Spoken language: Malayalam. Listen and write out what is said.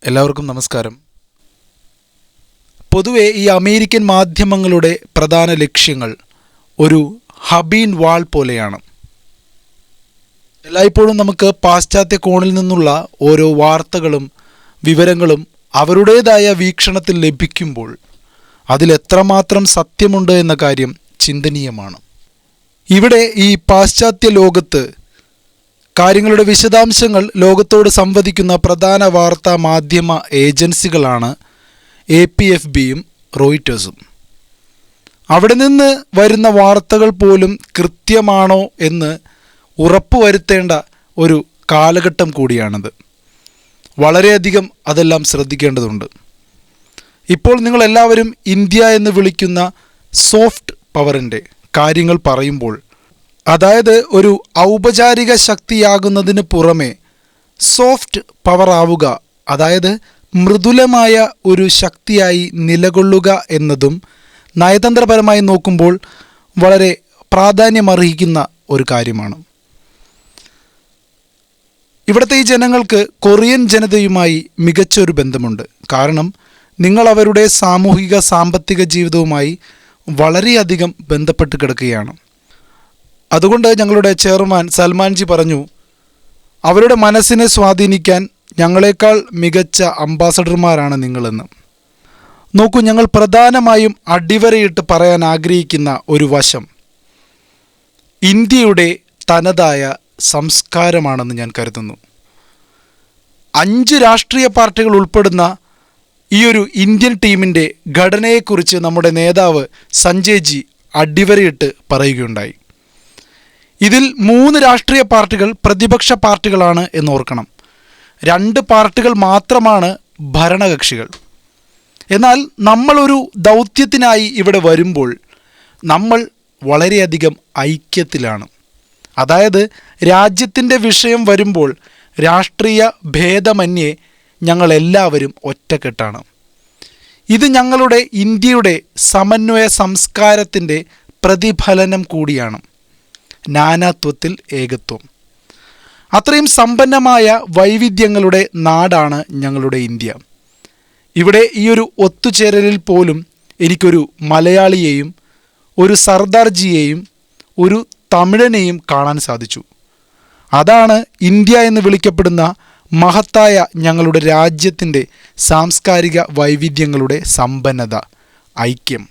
എല്ലാവർക്കും നമസ്കാരം. പൊതുവെ ഈ അമേരിക്കൻ മാധ്യമങ്ങളുടെ പ്രധാന ലക്ഷ്യങ്ങൾ ഒരു ഹബീൻ വാൾ പോലെയാണ്. എല്ലായ്പ്പോഴും നമുക്ക് പാശ്ചാത്യ കോണിൽ നിന്നുള്ള ഓരോ വാർത്തകളും വിവരങ്ങളും അവരുടേതായ വീക്ഷണത്തിൽ ലഭിക്കുമ്പോൾ അതിലെത്രമാത്രം സത്യമുണ്ട് എന്ന കാര്യം ചിന്തനീയമാണ്. ഇവിടെ ഈ പാശ്ചാത്യ ലോകത്ത് കാര്യങ്ങളുടെ വിശദാംശങ്ങൾ ലോകത്തോട് സംവദിക്കുന്ന പ്രധാന വാർത്താ മാധ്യമ ഏജൻസികളാണ് APFBയും റോയിറ്റേഴ്സും. അവിടെ നിന്ന് വരുന്ന വാർത്തകൾ പോലും കൃത്യമാണോ എന്ന് ഉറപ്പുവരുത്തേണ്ട ഒരു കാലഘട്ടം കൂടിയാണിത്. വളരെയധികം അതെല്ലാം ശ്രദ്ധിക്കേണ്ടതുണ്ട്. ഇപ്പോൾ നിങ്ങളെല്ലാവരും ഇന്ത്യ എന്ന് വിളിക്കുന്ന സോഫ്റ്റ് പവറിൻ്റെ കാര്യങ്ങൾ പറയുമ്പോൾ, അതായത് ഒരു ഔപചാരിക ശക്തിയാകുന്നതിന് പുറമെ സോഫ്റ്റ് പവർ ആവുക, അതായത് മൃദുലമായ ഒരു ശക്തിയായി നിലകൊള്ളുക എന്നതും നയതന്ത്രപരമായി നോക്കുമ്പോൾ വളരെ പ്രാധാന്യമർഹിക്കുന്ന ഒരു കാര്യമാണ്. ഇവിടുത്തെ ഈ ജനങ്ങൾക്ക് കൊറിയൻ ജനതയുമായി മികച്ചൊരു ബന്ധമുണ്ട്. കാരണം നിങ്ങൾ അവരുടെ സാമൂഹിക സാമ്പത്തിക ജീവിതവുമായി വളരെയധികം ബന്ധപ്പെട്ട് കിടക്കുകയാണ്. അതുകൊണ്ട് ഞങ്ങളുടെ ചെയർമാൻ സൽമാൻജി പറഞ്ഞു, അവരുടെ മനസ്സിനെ സ്വാധീനിക്കാൻ ഞങ്ങളെക്കാൾ മികച്ച അംബാസഡർമാരാണ് നിങ്ങളെന്ന്. നോക്കൂ, ഞങ്ങൾ പ്രധാനമായും അടിവരയിട്ട് പറയാൻ ആഗ്രഹിക്കുന്ന ഒരു വശം ഇന്ത്യയുടെ തനതായ സംസ്കാരമാണെന്ന് ഞാൻ കരുതുന്നു. 5 രാഷ്ട്രീയ പാർട്ടികൾ ഉൾപ്പെടുന്ന ഈ ഒരു ഇന്ത്യൻ ടീമിൻ്റെ ഘടനയെക്കുറിച്ച് നമ്മുടെ നേതാവ് സഞ്ജയ് ജി അടിവരയിട്ട് പറയുകയുണ്ടായി. ഇതിൽ 3 രാഷ്ട്രീയ പാർട്ടികൾ പ്രതിപക്ഷ പാർട്ടികളാണ് എന്നോർക്കണം. 2 പാർട്ടികൾ മാത്രമാണ് ഭരണകക്ഷികൾ. എന്നാൽ നമ്മളൊരു ദൗത്യത്തിനായി ഇവിടെ വരുമ്പോൾ നമ്മൾ വളരെയധികം ഐക്യത്തിലാണ്. അതായത് രാജ്യത്തിൻ്റെ വിഷയം വരുമ്പോൾ രാഷ്ട്രീയ ഭേദമന്യേ ഞങ്ങളെല്ലാവരും ഒറ്റക്കെട്ടാണ്. ഇത് ഞങ്ങളുടെ ഇന്ത്യയുടെ സമന്വയ സംസ്കാരത്തിൻ്റെ പ്രതിഫലനം കൂടിയാണ്. നാനാത്വത്തിൽ ഏകത്വം. അത്രയും സമ്പന്നമായ വൈവിധ്യങ്ങളുടെ നാടാണ് ഞങ്ങളുടെ ഇന്ത്യ. ഇവിടെ ഈ ഒരു ഒത്തുചേരലിൽ പോലും എനിക്കൊരു മലയാളിയെയും ഒരു സർദാർജിയെയും ഒരു തമിഴനെയും കാണാൻ സാധിച്ചു. അതാണ് ഇന്ത്യ എന്ന് വിളിക്കപ്പെടുന്ന മഹത്തായ ഞങ്ങളുടെ രാജ്യത്തിൻ്റെ സാംസ്കാരിക വൈവിധ്യങ്ങളുടെ സമ്പന്നത, ഐക്യം.